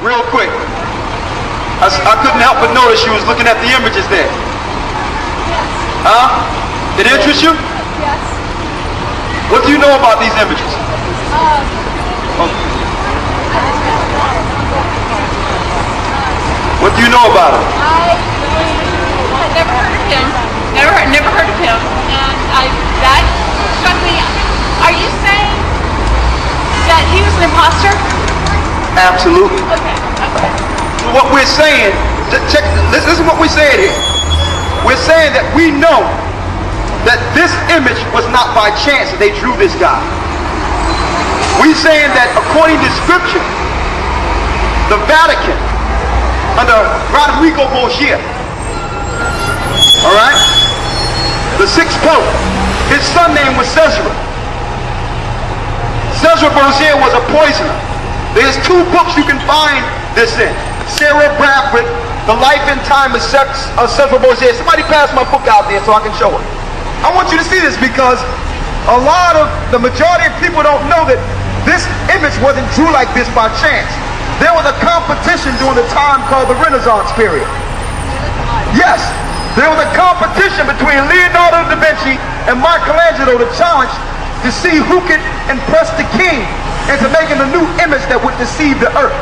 real quick. I couldn't help but notice you was looking at the images there. Huh? Did it interest you? Yes. What do you know about these images? What do you know about them? I had never heard of him. Never heard of him. And that struck me. Are you saying that he was an imposter? Absolutely. Okay. So what we're saying, check, this is what we're saying here. We're saying that we know that this image was not by chance that they drew this guy. We're saying that according to scripture, the Vatican, under Gocc, all right, the sixth pope, his son name was Cesare. Cesare Borgia was a poisoner. There's two books you can find this in. Sarah Bradford, The Life and Time of Cesare Borgia. Somebody pass my book out there so I can show it. I want you to see this because the majority of people don't know that this image wasn't drew like this by chance. There was a competition during the time called the Renaissance period. Yes, there was a competition between Leonardo da Vinci and Michelangelo to challenge to see who could impress the king into making a new image that would deceive the earth.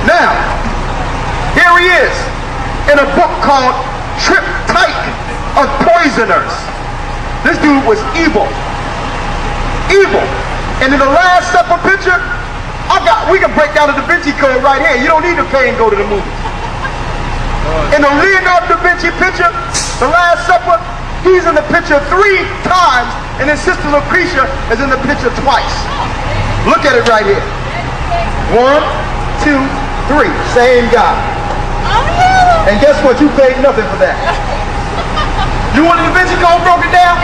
Now, here he is in a book called Triptych of Poisoners. This dude was evil. Evil. And in the Last Supper picture, we can break down the Da Vinci Code right here. You don't need to pay and go to the movies. In the Leonardo da Vinci picture, the Last Supper, he's in the picture 3 times, and his sister Lucretia is in the picture twice. Look at it right here. 1, 2, 3. Same guy. And guess what? You paid nothing for that. You want the Da Vinci Code broken down?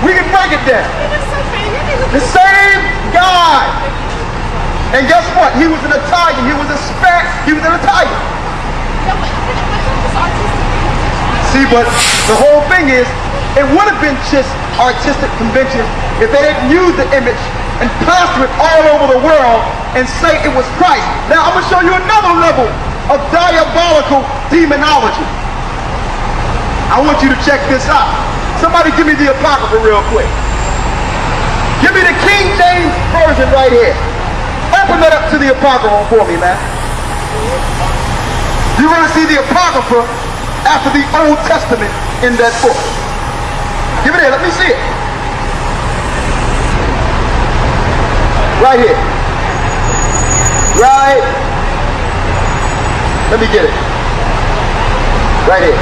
We can break it down. The same guy. And guess what? He was an Italian. He was a Spanish. He was an Italian. See, but the whole thing is, it would have been just artistic convention if they didn't use the image and plaster it all over the world and say it was Christ. Now, I'm going to show you another level of diabolical demonology. I want you to check this out. Somebody give me the Apocrypha real quick. Give me the King James Version right here. Open that up to the Apocrypha for me, man. You're going to see the Apocrypha after the Old Testament in that book. Give it here, let me see it. Right here. Right. Let me get it. Right here.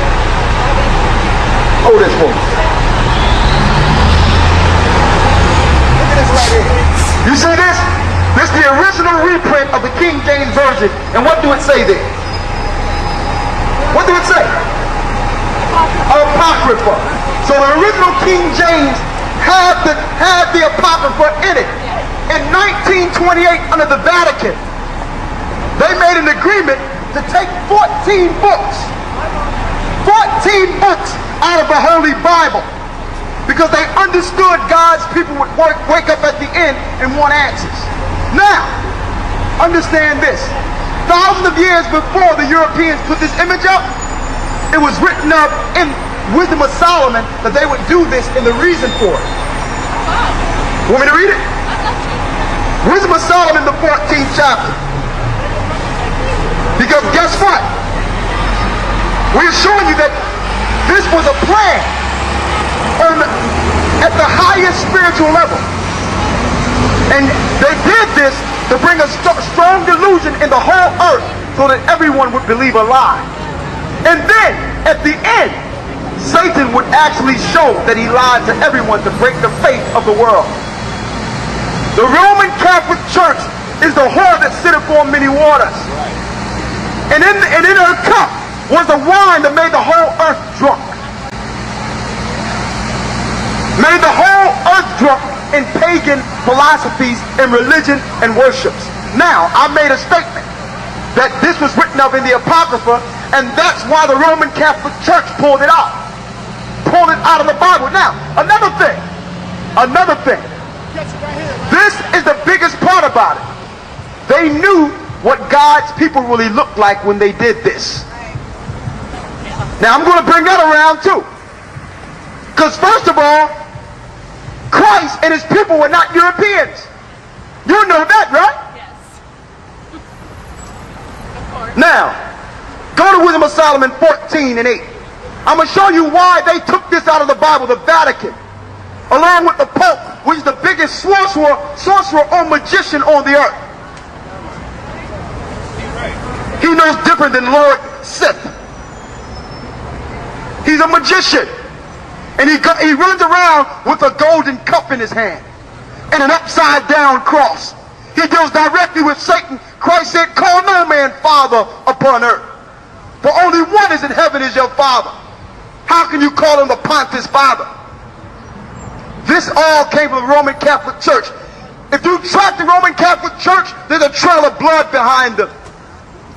Hold this for me. Look at this right here. You see this? This is the original reprint of the King James Version. And what do it say there? What do it say? Apocrypha. So the original King James had the Apocrypha in it. In 1928, under the Vatican, they made an agreement to take 14 books. 14 books out of the Holy Bible. Because they understood God's people would wake up at the end and want answers. Now, understand this. Thousands of years before the Europeans put this image up, it was written up in Wisdom of Solomon that they would do this and the reason for it. Want me to read it? Wisdom of Solomon, the 14th chapter. Because guess what? We're showing you that this was a plan at the highest spiritual level. And they did this to bring a strong delusion in the whole earth so that everyone would believe a lie. And then, at the end, Satan would actually show that he lied to everyone to break the faith of the world. The Roman Catholic Church is the whore that sitteth on many waters. And in her cup was the wine that made the whole earth drunk. Made the whole earth drunk in pagan philosophies and religion and worships. Now, I made a statement that this was written of in the Apocrypha, and that's why the Roman Catholic Church pulled it out. Pulled it out of the Bible. Now, another thing. This is the biggest part about it. They knew what God's people really looked like when they did this. Now I'm going to bring that around too. Because first of all, Christ and his people were not Europeans. You know that, right? Yes. Of course. Now, go to Wisdom of Solomon 14 and 8. I'm going to show you why they took this out of the Bible, the Vatican, along with the Pope, which is the biggest sorcerer or magician on the earth. He knows different than Lord Sith. He's a magician. And he runs around with a golden cup in his hand and an upside down cross. He deals directly with Satan. Christ said, call no man father upon earth, for only one is in heaven is your father. How can you call him the Pontiff's father? This all came from the Roman Catholic Church. If you track the Roman Catholic Church, there's a trail of blood behind them.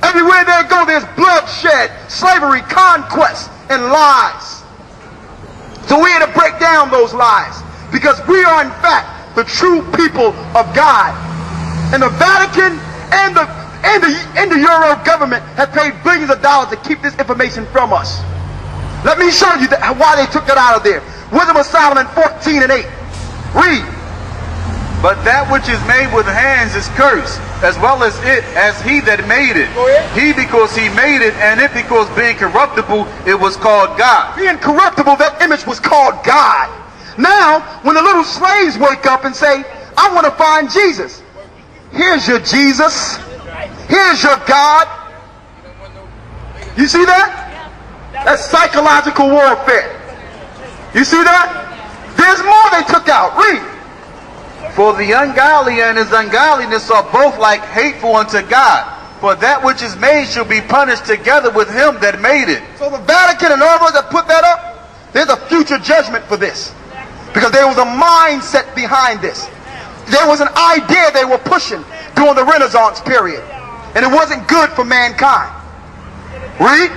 Everywhere they go, there's bloodshed, slavery, conquest, and lies. So we're to break down those lies, because we are in fact the true people of God. And the Vatican and the Euro government have paid billions of dollars to keep this information from us. Let me show you why they took it out of there. Wisdom of Solomon 14 and 8. Read. But that which is made with hands is cursed, as well as it, as he that made it. He because he made it, and it because being corruptible, it was called God. Being corruptible, that image was called God. Now, when the little slaves wake up and say, I want to find Jesus. Here's your Jesus. Here's your God. You see that? That's psychological warfare. You see that? There's more they took out. Read. For the ungodly and his ungodliness are both like hateful unto God. For that which is made shall be punished together with him that made it. So the Vatican and all those that put that up, there's a future judgment for this. Because there was a mindset behind this. There was an idea they were pushing during the Renaissance period. And it wasn't good for mankind. Read.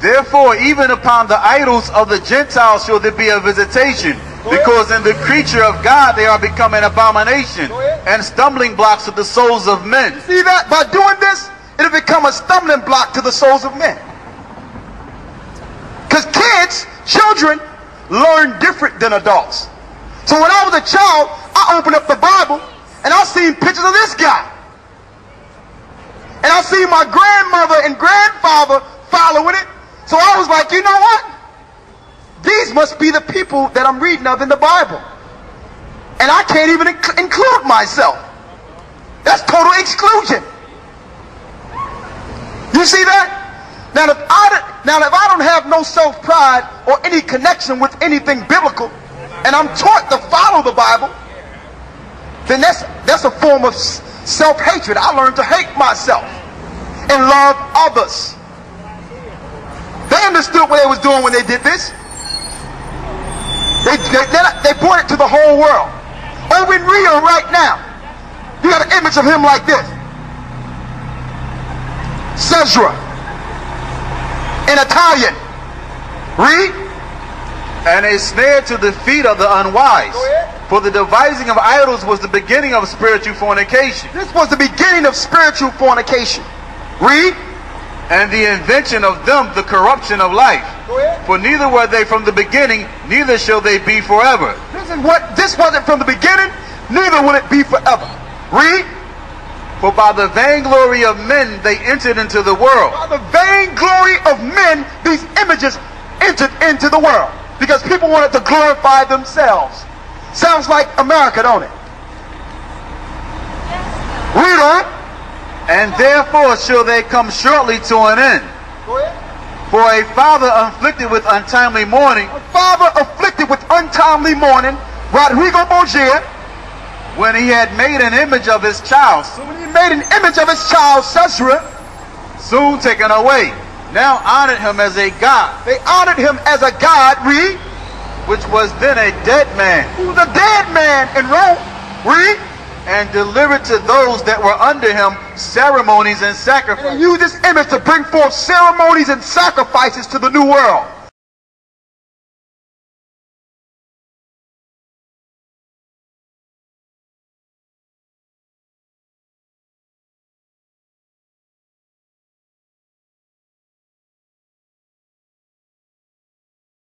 Therefore, even upon the idols of the Gentiles shall there be a visitation, because in the creature of God they are become an abomination and stumbling blocks to the souls of men. You see that? By doing this, it'll become a stumbling block to the souls of men. Because kids, children, learn different than adults. So when I was a child, I opened up the Bible and I seen pictures of this guy. And I seen my grandmother and grandfather following it. So I was like, you know what? These must be the people that I'm reading of in the Bible. And I can't even include myself. That's total exclusion. You see that? Now if I don't have no self-pride or any connection with anything biblical, and I'm taught to follow the Bible, then that's a form of self-hatred. I learned to hate myself and love others. They understood what they was doing when they did this. They brought it to the whole world. Over in Rio right now, you got an image of him like this. Caesar. In Italian. Read. And a snare to the feet of the unwise. For the devising of idols was the beginning of spiritual fornication. This was the beginning of spiritual fornication. Read. And the invention of them the corruption of life. For neither were they from the beginning, neither shall they be forever. This wasn't from the beginning, neither will it be forever. Read. For by the vainglory of men they entered into the world. By the vainglory of men, these images entered into the world. Because people wanted to glorify themselves. Sounds like America, don't it? Read on. And therefore shall they come shortly to an end. Go ahead. For a father afflicted with untimely mourning. A father afflicted with untimely mourning, Rodrigo Borgia, when he had made an image of his child. So when he made an image of his child, Caesar, soon taken away, now honored him as a god. They honored him as a god, read. Which was then a dead man. Who was a dead man in Rome, read. And delivered to those that were under him ceremonies and sacrifices. And they used this image to bring forth ceremonies and sacrifices to the new world.